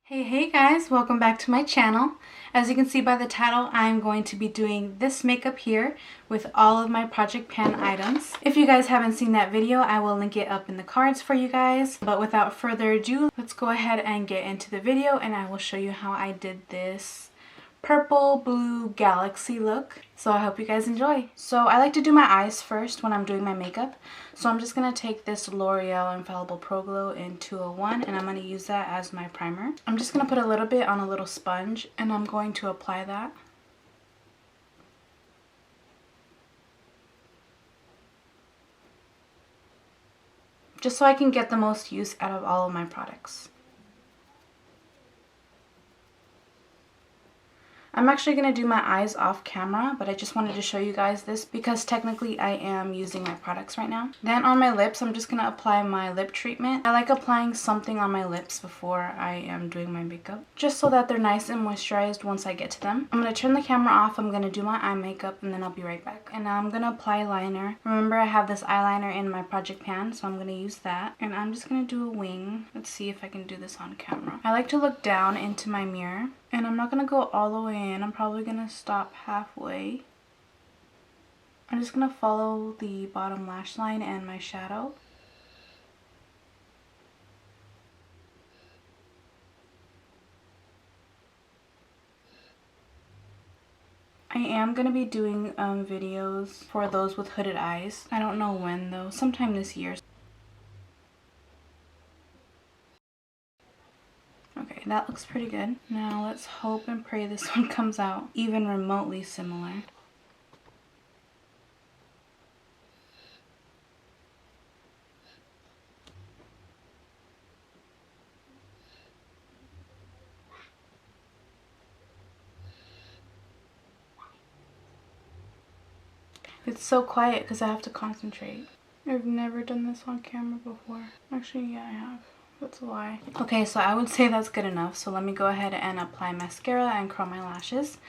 Hey guys, welcome back to my channel. As you can see by the title, I'm going to be doing this makeup here with all of my Project Pan items. If you guys haven't seen that video, I will link it up in the cards for you guys. But without further ado, let's go ahead and get into the video and I will show you how I did this purple blue galaxy look. So I hope you guys enjoy. So I like to do my eyes first when I'm doing my makeup. So I'm just going to take this L'Oreal Infallible Pro Glow in 201 and I'm going to use that as my primer. I'm just going to put a little bit on a little sponge and I'm going to apply that. Just so I can get the most use out of all of my products. I'm actually going to do my eyes off camera, but I just wanted to show you guys this because technically I am using my products right now. Then on my lips, I'm just going to apply my lip treatment. I like applying something on my lips before I am doing my makeup, just so that they're nice and moisturized once I get to them. I'm going to turn the camera off, I'm going to do my eye makeup, and then I'll be right back. And now I'm going to apply liner. Remember, I have this eyeliner in my Project Pan, so I'm going to use that. And I'm just going to do a wing. Let's see if I can do this on camera. I like to look down into my mirror. And I'm not going to go all the way in. I'm probably going to stop halfway. I'm just going to follow the bottom lash line and my shadow. I am going to be doing videos for those with hooded eyes. I don't know when though, sometime this year. Okay, that looks pretty good. Now let's hope and pray this one comes out even remotely similar. It's so quiet because I have to concentrate. I've never done this on camera before. Actually, yeah, I have. That's a lie. Okay, so I would say that's good enough. So let me go ahead and apply mascara and curl my lashes.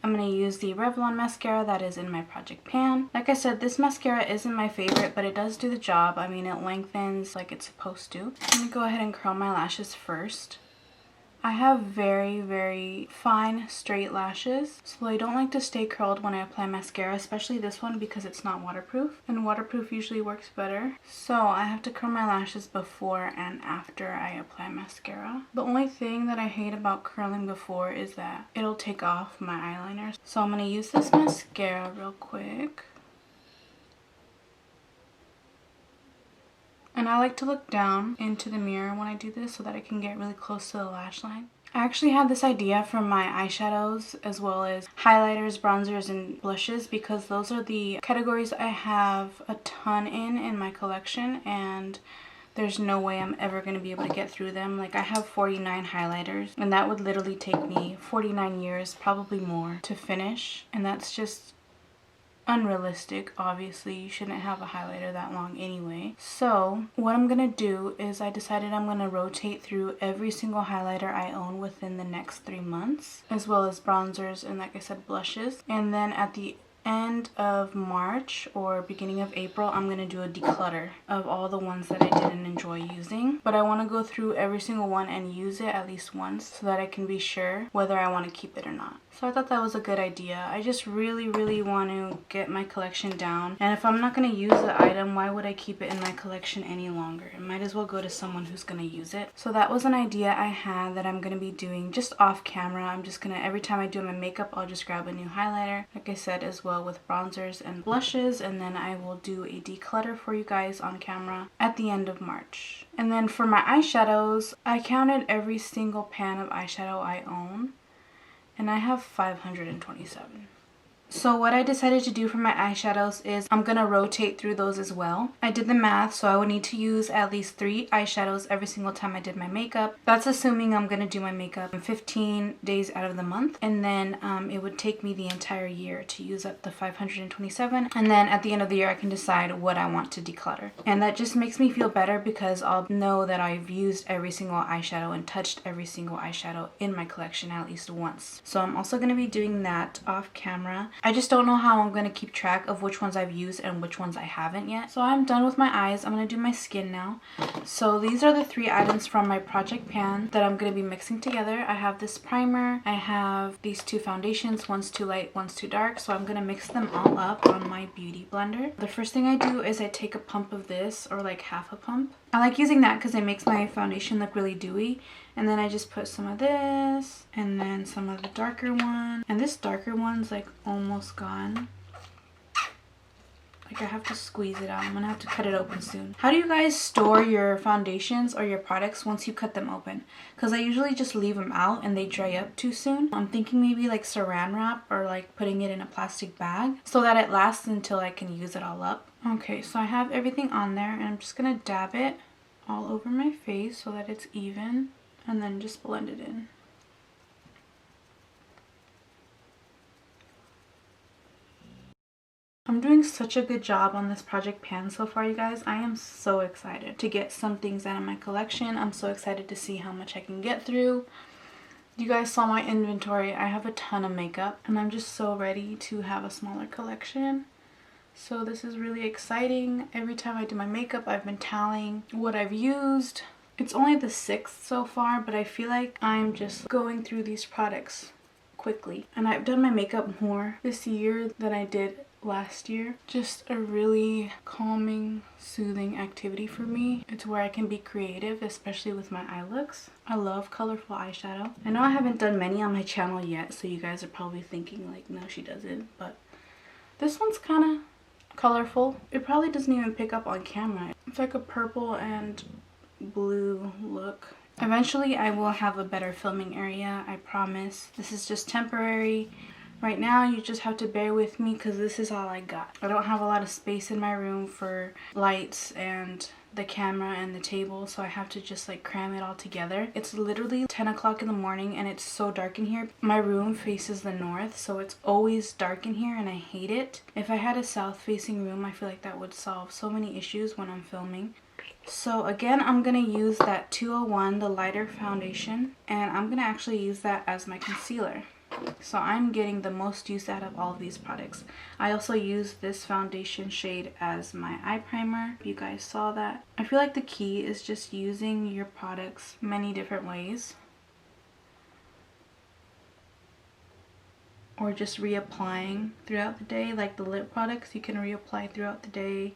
I'm going to use the Revlon mascara that is in my Project Pan. Like I said, this mascara isn't my favorite, but it does do the job. I mean, it lengthens like it's supposed to. Let me go ahead and curl my lashes first. I have very fine straight lashes, so I don't like to stay curled when I apply mascara, especially this one because it's not waterproof, and waterproof usually works better. So I have to curl my lashes before and after I apply mascara. The only thing that I hate about curling before is that it'll take off my eyeliner. So I'm going to use this mascara real quick. And I like to look down into the mirror when I do this so that I can get really close to the lash line. I actually had this idea for my eyeshadows as well as highlighters, bronzers, and blushes because those are the categories I have a ton in my collection, and there's no way I'm ever going to be able to get through them. Like, I have 49 highlighters and that would literally take me 49 years, probably more, to finish, and that's just unrealistic. Obviously, you shouldn't have a highlighter that long anyway. So what I'm gonna do is I decided I'm gonna rotate through every single highlighter I own within the next 3 months, as well as bronzers and, like I said, blushes. And then at the end of March or beginning of April, I'm going to do a declutter of all the ones that I didn't enjoy using. But I want to go through every single one and use it at least once so that I can be sure whether I want to keep it or not. So I thought that was a good idea. I just really want to get my collection down. And if I'm not going to use the item, why would I keep it in my collection any longer? It might as well go to someone who's going to use it. So that was an idea I had that I'm going to be doing just off camera. I'm just going to, every time I do my makeup, I'll just grab a new highlighter, like I said, as well with bronzers and blushes, and then I will do a declutter for you guys on camera at the end of March. And then for my eyeshadows, I counted every single pan of eyeshadow I own, and I have 527. So what I decided to do for my eyeshadows is I'm going to rotate through those as well. I did the math, so I would need to use at least 3 eyeshadows every single time I did my makeup. That's assuming I'm going to do my makeup 15 days out of the month. And then it would take me the entire year to use up the 527. And then at the end of the year, I can decide what I want to declutter. And that just makes me feel better because I'll know that I've used every single eyeshadow and touched every single eyeshadow in my collection at least once. So I'm also going to be doing that off camera. I just don't know how I'm going to keep track of which ones I've used and which ones I haven't yet. So I'm done with my eyes. I'm going to do my skin now. So these are the 3 items from my project pan that I'm going to be mixing together. I have this primer. I have these 2 foundations. One's too light, one's too dark. So I'm going to mix them all up on my beauty blender. The first thing I do is I take a pump of this, or like half a pump. I like using that because it makes my foundation look really dewy. And then I just put some of this and then some of the darker one. And this darker one's like almost gone. Like I have to squeeze it out. I'm gonna have to cut it open soon. How do you guys store your foundations or your products once you cut them open? Because I usually just leave them out and they dry up too soon. I'm thinking maybe like saran wrap or like putting it in a plastic bag so that it lasts until I can use it all up. Okay, so I have everything on there and I'm just gonna dab it all over my face so that it's even. And then just blend it in. I'm doing such a good job on this project pan so far, you guys. I am so excited to get some things out of my collection. I'm so excited to see how much I can get through. You guys saw my inventory. I have a ton of makeup and I'm just so ready to have a smaller collection. So this is really exciting. Every time I do my makeup, I've been tallying what I've used. It's only the 6th so far, but I feel like I'm just going through these products quickly. And I've done my makeup more this year than I did last year. Just a really calming, soothing activity for me. It's where I can be creative, especially with my eye looks. I love colorful eyeshadow. I know I haven't done many on my channel yet, so you guys are probably thinking like, no, she doesn't. But this one's kind of colorful. It probably doesn't even pick up on camera. It's like a purple and blue look. Eventually I will have a better filming area, I promise. This is just temporary. Right now you just have to bear with me because this is all I got. I don't have a lot of space in my room for lights and the camera and the table, so I have to just like cram it all together. It's literally 10 o'clock in the morning and it's so dark in here. My room faces the north, so it's always dark in here and I hate it. If I had a south facing room, I feel like that would solve so many issues when I'm filming. So again, I'm going to use that 201, the lighter foundation, and I'm going to actually use that as my concealer. So I'm getting the most use out of all of these products. I also use this foundation shade as my eye primer. You guys saw that. I feel like the key is just using your products many different ways. Or just reapplying throughout the day. Like the lip products, you can reapply throughout the day.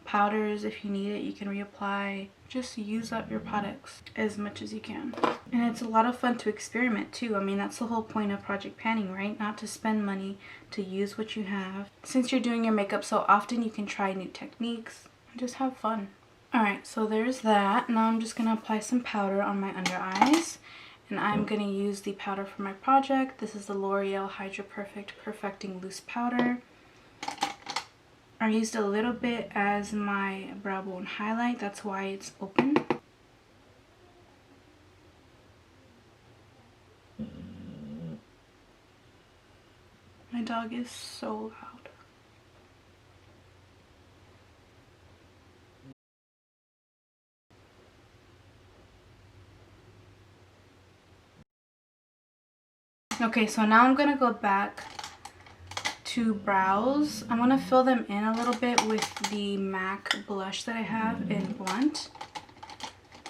Powders, if you need it, you can reapply. Just use up your products as much as you can. And it's a lot of fun to experiment too. I mean, that's the whole point of project panning, right? Not to spend money, to use what you have. Since you're doing your makeup so often, you can try new techniques and just have fun. Alright, so there's that. Now I'm just going to apply some powder on my under eyes. And I'm going to use the powder for my project. This is the L'Oreal Hydra Perfecting Loose Powder. I used a little bit as my brow bone highlight, that's why it's open. My dog is so loud. Okay, so now I'm going to go back to brows. I'm going to fill them in a little bit with the MAC blush that I have in Blunt.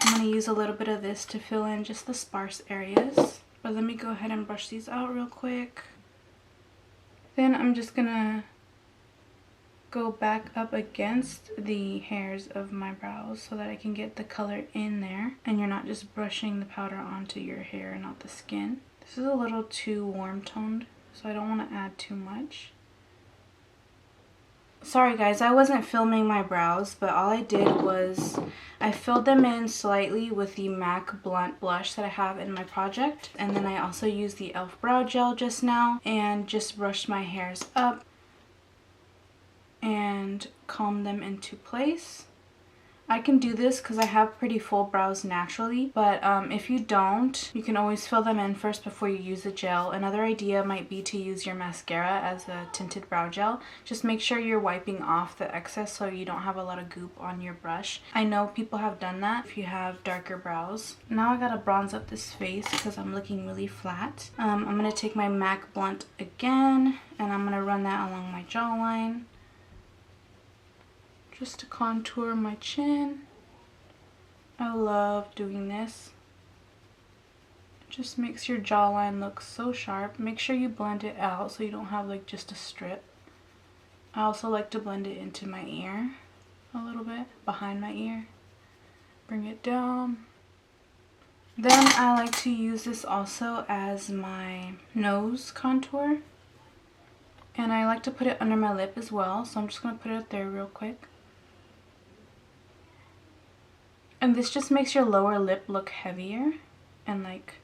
I'm going to use a little bit of this to fill in just the sparse areas. But let me go ahead and brush these out real quick. Then I'm just going to go back up against the hairs of my brows so that I can get the color in there. And you're not just brushing the powder onto your hair and not the skin. This is a little too warm toned, so I don't want to add too much. Sorry guys, I wasn't filming my brows, but all I did was I filled them in slightly with the MAC Blunt blush that I have in my project. And then I also used the e.l.f. brow gel just now and just brushed my hairs up and combed them into place. I can do this because I have pretty full brows naturally, but if you don't, you can always fill them in first before you use the gel. Another idea might be to use your mascara as a tinted brow gel. Just make sure you're wiping off the excess so you don't have a lot of goop on your brush. I know people have done that if you have darker brows. Now I gotta bronze up this face because I'm looking really flat. I'm gonna take my MAC blunt again and I'm gonna run that along my jawline, just to contour my chin. I love doing this. It just makes your jawline look so sharp. Make sure you blend it out so you don't have like just a strip. I also like to blend it into my ear a little bit, behind my ear. Bring it down. Then I like to use this also as my nose contour. And I like to put it under my lip as well, so I'm just going to put it there real quick. And this just makes your lower lip look heavier and like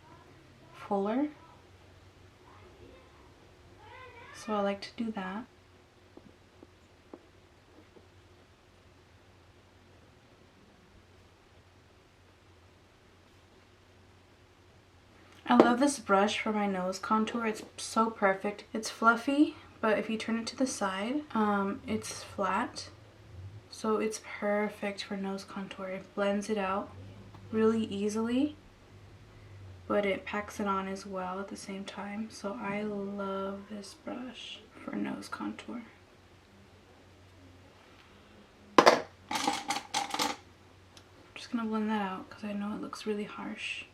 fuller. So I like to do that. I love this brush for my nose contour. It's so perfect. It's fluffy, but if you turn it to the side, it's flat. So it's perfect for nose contour. It blends it out really easily, but it packs it on as well at the same time. So I love this brush for nose contour. I'm just gonna blend that out because I know it looks really harsh.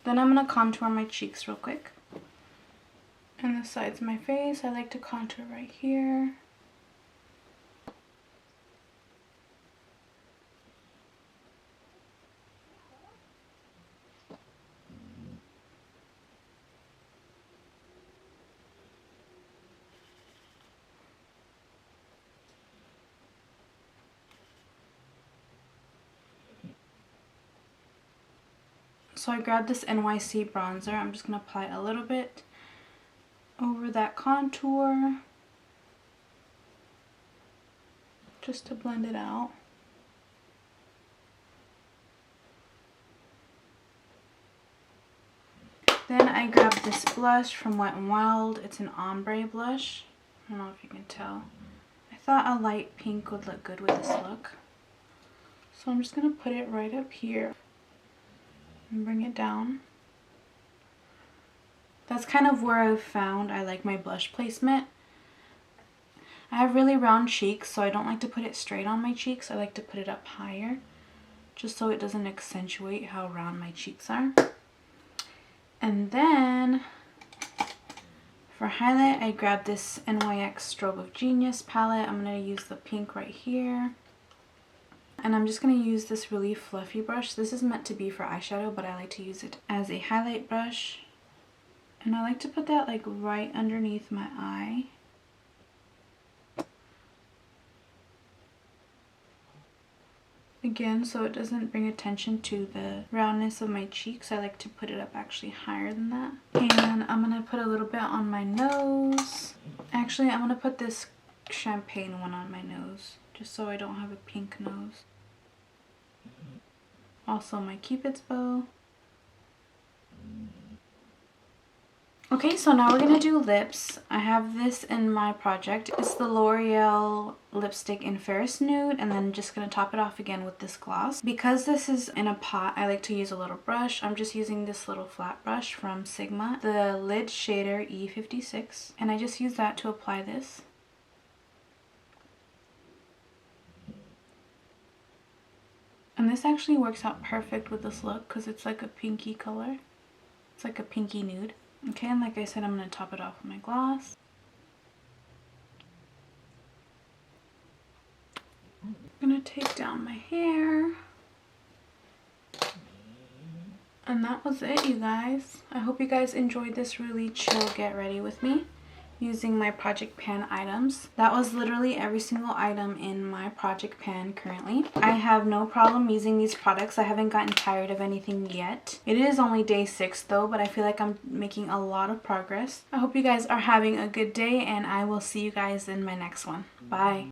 Then I'm gonna contour my cheeks real quick. And the sides of my face, I like to contour right here. So I grabbed this NYC bronzer. I'm just going to apply a little bit over that contour just to blend it out. Then I grabbed this blush from Wet n Wild. It's an ombre blush. I don't know if you can tell. I thought a light pink would look good with this look. So I'm just going to put it right up here and bring it down. That's kind of where I've found I like my blush placement. I have really round cheeks, so I don't like to put it straight on my cheeks. I like to put it up higher, just so it doesn't accentuate how round my cheeks are. And then for highlight, I grabbed this NYX Strobe of Genius palette. I'm going to use the pink right here. And I'm just going to use this really fluffy brush. This is meant to be for eyeshadow, but I like to use it as a highlight brush. And I like to put that like right underneath my eye. Again, so it doesn't bring attention to the roundness of my cheeks, I like to put it up actually higher than that. And I'm going to put a little bit on my nose. Actually, I'm going to put this champagne one on my nose, just so I don't have a pink nose. Also my Cupid's bow. Okay, so now we're going to do lips. I have this in my project. It's the L'Oreal Lipstick in Fairest Nude, and then just going to top it off again with this gloss. Because this is in a pot, I like to use a little brush. I'm just using this little flat brush from Sigma, the Lid Shader E56, and I just use that to apply this. And this actually works out perfect with this look because it's like a pinky color. It's like a pinky nude. Okay, and like I said, I'm going to top it off with my gloss. I'm going to take down my hair. And that was it, you guys. I hope you guys enjoyed this really chill get ready with me. using my project pan items. That was literally every single item in my project pan currently. I have no problem using these products. I haven't gotten tired of anything yet. It is only day 6 though, but I feel like I'm making a lot of progress. I hope you guys are having a good day, and I will see you guys in my next one. Bye.